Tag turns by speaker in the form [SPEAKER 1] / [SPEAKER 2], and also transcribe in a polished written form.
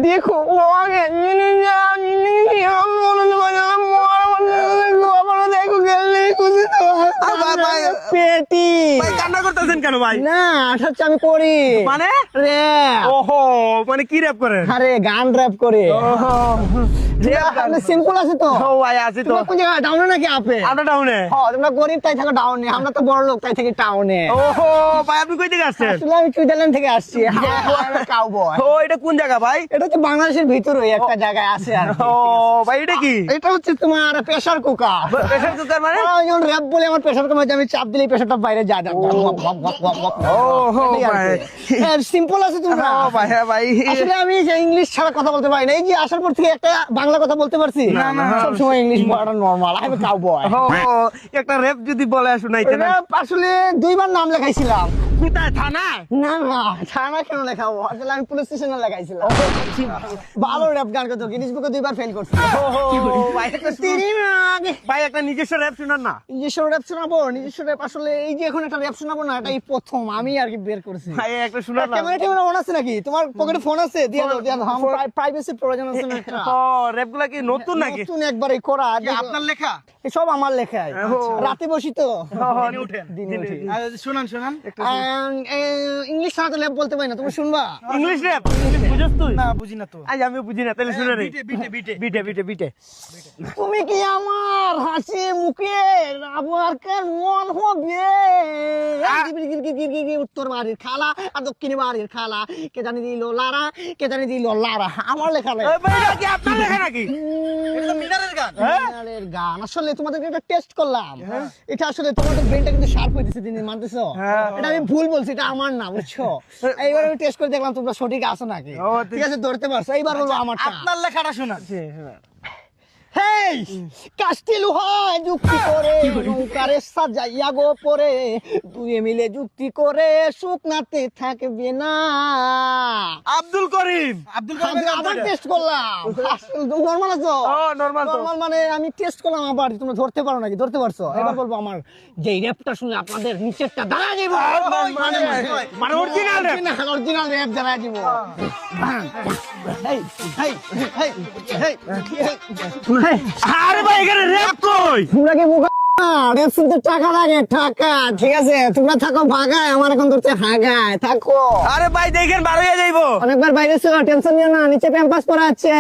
[SPEAKER 1] देखो वो आ गया देखो পেটি
[SPEAKER 2] ভাই কান্না করতেছেন কেন ভাই?
[SPEAKER 1] না এটা হচ্ছে আমি করি
[SPEAKER 2] মানে
[SPEAKER 1] র‍্যাপ
[SPEAKER 2] ওহো মানে কি র‍্যাপ করেন?
[SPEAKER 1] আরে গান র‍্যাপ করে সিম্পল আছে তো
[SPEAKER 2] ও ভাই আছে তো।
[SPEAKER 1] তোমরা কোন জায়গায় ডাউনে নাকি আপে?
[SPEAKER 2] আমরা টাউনে।
[SPEAKER 1] হ্যাঁ তোমরা গরিব তাই থাকো ডাউনে, আমরা তো বড় লোক তাই থাকি টাউনে।
[SPEAKER 2] ওহো ভাই আপনি কই থেকে আসছেন?
[SPEAKER 1] আসলে আমি সুইজারল্যান্ড থেকে আসছি। কাউবয়।
[SPEAKER 2] ও এটা কোন জায়গা ভাই?
[SPEAKER 1] এটা হচ্ছে বাংলাদেশের ভিতরে একটা জায়গায় আছে আর কি।
[SPEAKER 2] ও ভাই এটা কি?
[SPEAKER 1] এটা হচ্ছে তোমার প্রেসার কুকার।
[SPEAKER 2] প্রেসার কুকার মানে?
[SPEAKER 1] যখন র‍্যাপ বলে আমার প্রেসার কুকার আমি চাপ দিলেই প্রেসারটা বাইরে যায়।
[SPEAKER 2] ওহো ভাই
[SPEAKER 1] সিম্পল আছে তোমরা।
[SPEAKER 2] ও ভাই হ্যাঁ ভাই
[SPEAKER 1] আসলে আমি যে ইংলিশ ছাড়া কথা বলতে পারি না, এই যে আসার পর থেকে একটা বাংলা কথা বলতে পারছি। সব সময় ইংলিশ বলাটা normal. I am a cowboy.
[SPEAKER 2] ও একটা র‍্যাপ যদি বলে শুনাইতেন।
[SPEAKER 1] আসলে দুইবার নাম লেখাইছিলাম।
[SPEAKER 2] কোথায় থানা?
[SPEAKER 1] না না থানা কেন লেখাবো, আসলে আমি পুলিশ স্টেশনে লেখাইছিলাম। ভালো র‍্যাপ গান করতো, গিনেস বুকে দুইবার ফেল করছি।
[SPEAKER 2] ভাই ভাই একটা নিজস্ব র‍্যাপ শুনান না।
[SPEAKER 1] নিজস্ব র‍্যাপ শোনাবো? নিজস্ব র‍্যাপ আসলে এই যে এখন একটা র‍্যাপ শোনাবো না, এটাই প্রথম আমি আর কি বের করছি।
[SPEAKER 2] ভাই একটা শুনান না।
[SPEAKER 1] ক্যামেরা অন আছে নাকি? তোমার পকেটে ফোন আছে? দিয়ে দাও দিয়ে দাও, প্রাইভেসি প্রয়োজন আছে না একটা।
[SPEAKER 2] ও র‍্যাপগুলা কি নতুন নাকি?
[SPEAKER 1] নতুন একবারই করা।
[SPEAKER 2] আপনার লেখা?
[SPEAKER 1] সব আমার লেখাই। রাতে বসি তো
[SPEAKER 2] দিনে উঠেন।
[SPEAKER 1] দিনে উঠি।
[SPEAKER 2] শুনান শুনান
[SPEAKER 1] ইংলিশ ছাড়া তো ল্যাপ বলতে পারি না, তুমি শুনবা?
[SPEAKER 2] ইংলিশ র‍্যাপ বুঝছ তুই?
[SPEAKER 3] না বুঝি না তো।
[SPEAKER 2] আজ আমি বুঝি না, তাহলে শুনে রে। বিটে বিটে বিটে
[SPEAKER 1] তুমি কি আমার হাসি মুখে আবার কার মন হবে? উত্তর বাড়ির খালা আর দক্ষিণ বাড়ির খালা, কে জানি দিল লারা, কে জানি দিল লারা। আমার লেখা নাই।
[SPEAKER 2] ওই ভাই এটা কি আপনার লেখা নাকি?
[SPEAKER 3] এটা তো মিনারের গান।
[SPEAKER 1] মিনারের গান। আসলে তোমাদেরকে একটা টেস্ট করলাম, এটা আসলে তোমাদের ব্রেনটা কিন্তু শার্প হইতেছে, দিন দিন মানতেছো? এটা আমি ভুল বলছি, এটা আমার না, বুঝছো? এইবার আমি টেস্ট করে দেখলাম তোমরা সঠিক আছো নাকি। ঠিক আছে ধরতে পারছো, এইবার বলবো আমারটা।
[SPEAKER 3] আপনার লেখাটা শোনান।
[SPEAKER 1] হেই কাস্টি লোহায় যুক্তি করে নৌকারে সাজাইয়া গো পরে, দুয়ে মিলে যুক্তি করে শুকনাতে থাকবে না।
[SPEAKER 2] আব্দুল করিম।
[SPEAKER 3] আব্দুল কাদের
[SPEAKER 1] আবার টেস্ট করলাম। নরমাল আছো?
[SPEAKER 2] ও নরমাল তো।
[SPEAKER 1] নরমাল মানে আমি টেস্ট করলাম আবার, তোমরা ধরতে পারো নাকি? ধরতে পারছো? এবার বলবো আমার যে র‍্যাপটা শুনে আপনাদের নিচেরটা দাঁড়া দিব,
[SPEAKER 2] মানে অরিজিনাল র‍্যাপ।
[SPEAKER 1] অরিজিনাল র‍্যাপ দাঁড়া দিব। হেই হেই হেই হেই
[SPEAKER 2] আরে ভাই এখানে র‍্যাপ কই?
[SPEAKER 1] তোমরা কি মুখ র‍্যাপ শুনতে টাকা লাগে? টাকা ঠিক আছে, তোমরা থাকো ভাগায়, আমার এখন ধরতে হাগায় থাকো।
[SPEAKER 2] আরে ভাই দেখেন বার হয়ে যাইবো।
[SPEAKER 1] অনেকবার বাইরে ছিল, টেনশন নিও না, নিচে ক্যাম্পাস করা আছে।